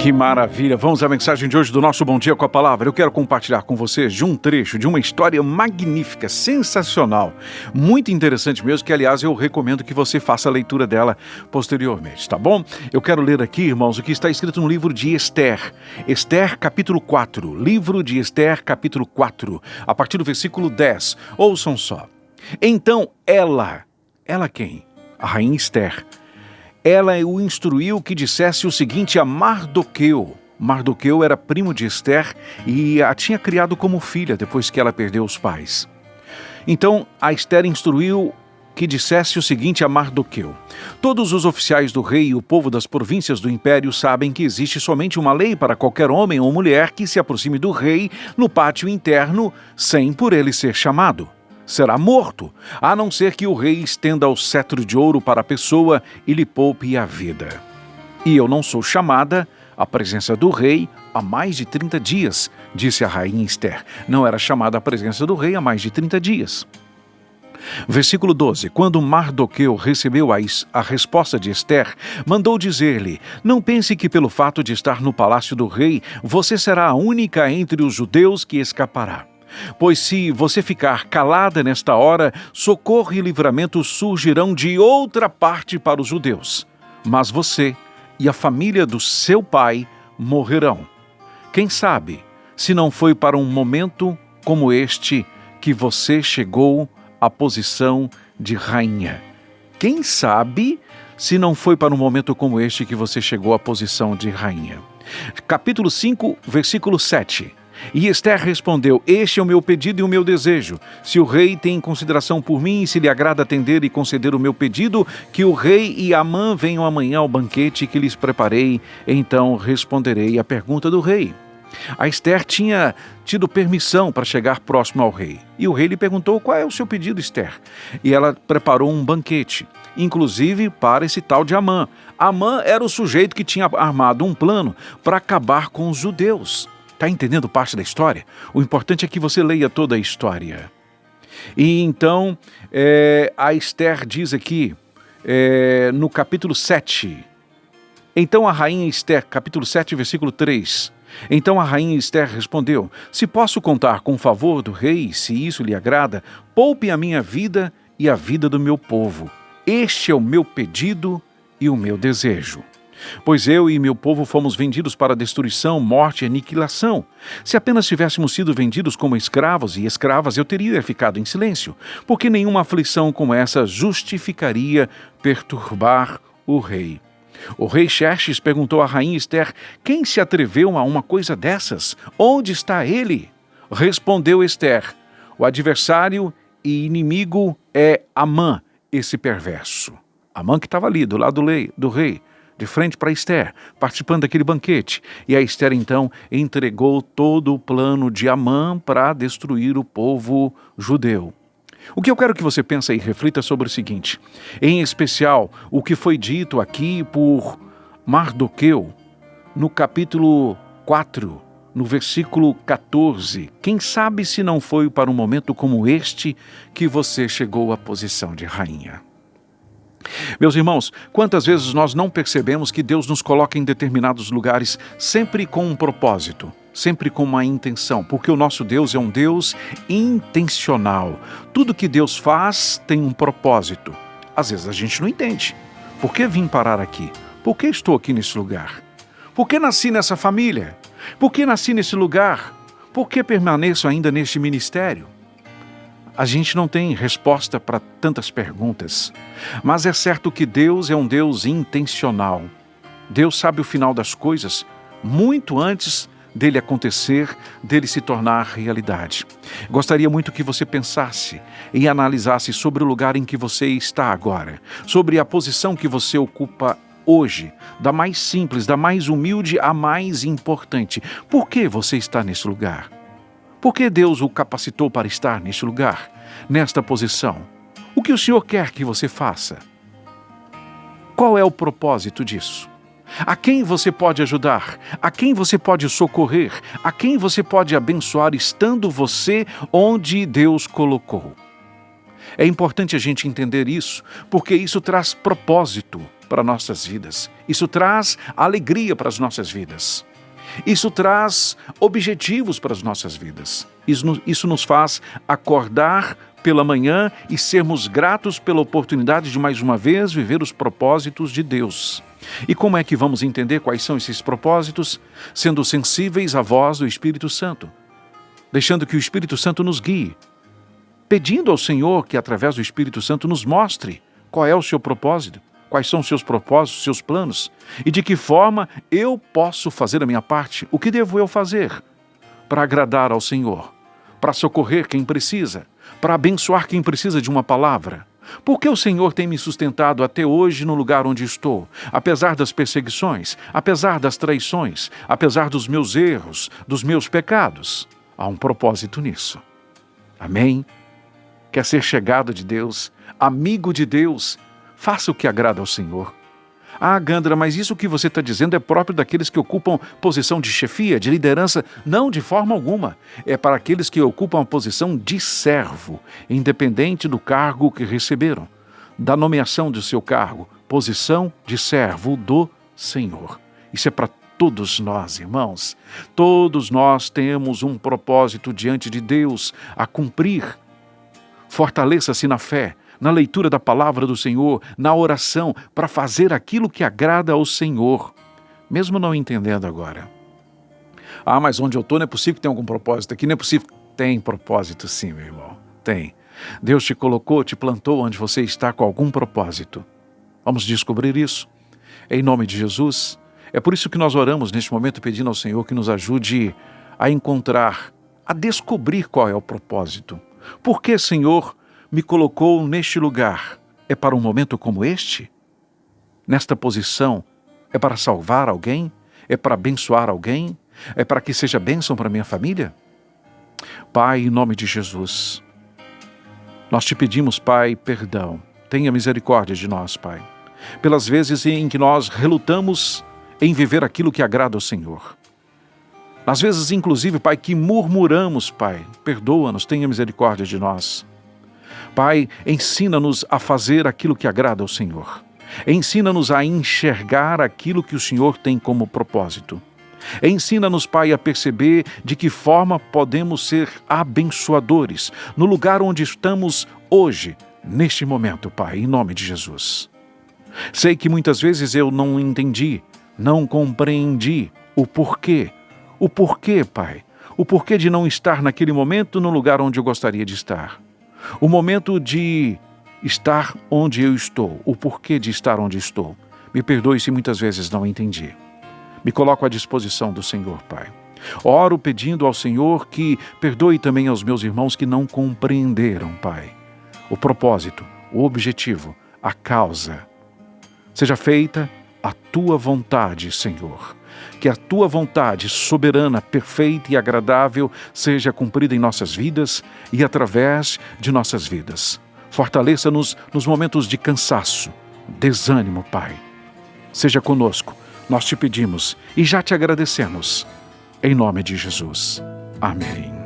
Que maravilha! Vamos à mensagem de hoje do nosso Bom Dia com a Palavra. Eu quero compartilhar com vocês de um trecho de uma história magnífica, sensacional, muito interessante mesmo, que aliás eu recomendo que você faça a leitura dela posteriormente, tá bom? Eu quero ler aqui, irmãos, o que está escrito no livro de Esther. Esther, capítulo 4. Livro de Esther, capítulo 4, a partir do versículo 10. Ouçam só. Então ela quem? A rainha Esther. Ela o instruiu que dissesse o seguinte a Mardoqueu. Mardoqueu era primo de Esther e a tinha criado como filha depois que ela perdeu os pais. Então a Esther instruiu que dissesse o seguinte a Mardoqueu: todos os oficiais do rei e o povo das províncias do império sabem que existe somente uma lei para qualquer homem ou mulher que se aproxime do rei no pátio interno sem por ele ser chamado. Será morto, a não ser que o rei estenda o cetro de ouro para a pessoa e lhe poupe a vida. E eu não sou chamada à presença do rei há mais de 30 dias, disse a rainha Esther. Não era chamada à presença do rei há mais de 30 dias. Versículo 12. Quando Mardoqueu recebeu a resposta de Esther, mandou dizer-lhe: não pense que pelo fato de estar no palácio do rei, você será a única entre os judeus que escapará. Pois se você ficar calada nesta hora, socorro e livramento surgirão de outra parte para os judeus. Mas você e a família do seu pai morrerão. Quem sabe, se não foi para um momento como este que você chegou à posição de rainha. Quem sabe, se não foi para um momento como este que você chegou à posição de rainha. Capítulo 5, versículo 7. E Esther respondeu: este é o meu pedido e o meu desejo. Se o rei tem consideração por mim e se lhe agrada atender e conceder o meu pedido, que o rei e Amã venham amanhã ao banquete que lhes preparei, então responderei à pergunta do rei. A Esther tinha tido permissão para chegar próximo ao rei. E o rei lhe perguntou: qual é o seu pedido, Esther? E ela preparou um banquete, inclusive para esse tal de Amã. Amã era o sujeito que tinha armado um plano para acabar com os judeus. Está entendendo parte da história? O importante é que você leia toda a história. E então, a Esther diz aqui, no capítulo 7. Então a rainha Esther, capítulo 7, versículo 3. Então a rainha Esther respondeu: se posso contar com o favor do rei, se isso lhe agrada, poupe a minha vida e a vida do meu povo. Este é o meu pedido e o meu desejo. Pois eu e meu povo fomos vendidos para destruição, morte e aniquilação. Se apenas tivéssemos sido vendidos como escravos e escravas, eu teria ficado em silêncio, porque nenhuma aflição como essa justificaria perturbar o rei. O rei Xerxes perguntou à rainha Esther: quem se atreveu a uma coisa dessas? Onde está ele? Respondeu Esther: o adversário e inimigo é Amã, esse perverso. Amã que estava ali, do lado do rei, de frente para Esther, participando daquele banquete. E a Esther, então, entregou todo o plano de Amã para destruir o povo judeu. O que eu quero que você pense e reflita sobre o seguinte, em especial, o que foi dito aqui por Mardoqueu, no capítulo 4, no versículo 14. Quem sabe se não foi para um momento como este que você chegou à posição de rainha? Meus irmãos, quantas vezes nós não percebemos que Deus nos coloca em determinados lugares sempre com um propósito, sempre com uma intenção, porque o nosso Deus é um Deus intencional. Tudo que Deus faz tem um propósito. Às vezes a gente não entende. Por que vim parar aqui? Por que estou aqui nesse lugar? Por que nasci nessa família? Por que nasci nesse lugar? Por que permaneço ainda neste ministério? A gente não tem resposta para tantas perguntas, mas é certo que Deus é um Deus intencional. Deus sabe o final das coisas muito antes dele acontecer, dele se tornar realidade. Gostaria muito que você pensasse e analisasse sobre o lugar em que você está agora, sobre a posição que você ocupa hoje, da mais simples, da mais humilde à mais importante. Por que você está nesse lugar? Por que Deus o capacitou para estar neste lugar, nesta posição? O que o Senhor quer que você faça? Qual é o propósito disso? A quem você pode ajudar? A quem você pode socorrer? A quem você pode abençoar estando você onde Deus colocou? É importante a gente entender isso, porque isso traz propósito para nossas vidas. Isso traz alegria para as nossas vidas. Isso traz objetivos para as nossas vidas. Isso nos faz acordar pela manhã e sermos gratos pela oportunidade de mais uma vez viver os propósitos de Deus. E como é que vamos entender quais são esses propósitos? Sendo sensíveis à voz do Espírito Santo, deixando que o Espírito Santo nos guie, pedindo ao Senhor que através do Espírito Santo nos mostre qual é o seu propósito, quais são os seus propósitos, seus planos, e de que forma eu posso fazer a minha parte, o que devo eu fazer para agradar ao Senhor, para socorrer quem precisa, para abençoar quem precisa de uma palavra. Porque o Senhor tem me sustentado até hoje no lugar onde estou, apesar das perseguições, apesar das traições, apesar dos meus erros, dos meus pecados. Há um propósito nisso. Amém? Quer ser chegado de Deus, amigo de Deus? Faça o que agrada ao Senhor. Ah, Gandra, mas isso que você está dizendo é próprio daqueles que ocupam posição de chefia, de liderança? Não, de forma alguma. É para aqueles que ocupam a posição de servo, independente do cargo que receberam, da nomeação do seu cargo, posição de servo do Senhor. Isso é para todos nós, irmãos. Todos nós temos um propósito diante de Deus a cumprir. Fortaleça-se na fé, na leitura da palavra do Senhor, na oração, para fazer aquilo que agrada ao Senhor, mesmo não entendendo agora. Ah, mas onde eu estou não é possível que tenha algum propósito aqui, não é possível. Tem propósito sim, meu irmão, tem. Deus te colocou, te plantou onde você está com algum propósito. Vamos descobrir isso, em nome de Jesus. É por isso que nós oramos neste momento pedindo ao Senhor que nos ajude a encontrar, a descobrir qual é o propósito. Por que, Senhor, me colocou neste lugar? É para um momento como este? Nesta posição? É para salvar alguém? É para abençoar alguém? É para que seja bênção para minha família? Pai, em nome de Jesus, nós te pedimos, Pai, perdão. Tenha misericórdia de nós, Pai, pelas vezes em que nós relutamos em viver aquilo que agrada ao Senhor. Às vezes, inclusive, Pai, que murmuramos, Pai, perdoa-nos, tenha misericórdia de nós. Pai, ensina-nos a fazer aquilo que agrada ao Senhor. Ensina-nos a enxergar aquilo que o Senhor tem como propósito. Ensina-nos, Pai, a perceber de que forma podemos ser abençoadores no lugar onde estamos hoje, neste momento, Pai, em nome de Jesus. Sei que muitas vezes eu não entendi, não compreendi o porquê. O porquê, Pai? O porquê de não estar naquele momento no lugar onde eu gostaria de estar. O momento de estar onde eu estou. O porquê de estar onde estou. Me perdoe se muitas vezes não entendi. Me coloco à disposição do Senhor, Pai. Oro pedindo ao Senhor que perdoe também aos meus irmãos que não compreenderam, Pai, o propósito, o objetivo, a causa. Seja feita a Tua vontade, Senhor. Que a Tua vontade soberana, perfeita e agradável seja cumprida em nossas vidas e através de nossas vidas. Fortaleça-nos nos momentos de cansaço, desânimo, Pai. Seja conosco, nós te pedimos e já te agradecemos. Em nome de Jesus. Amém.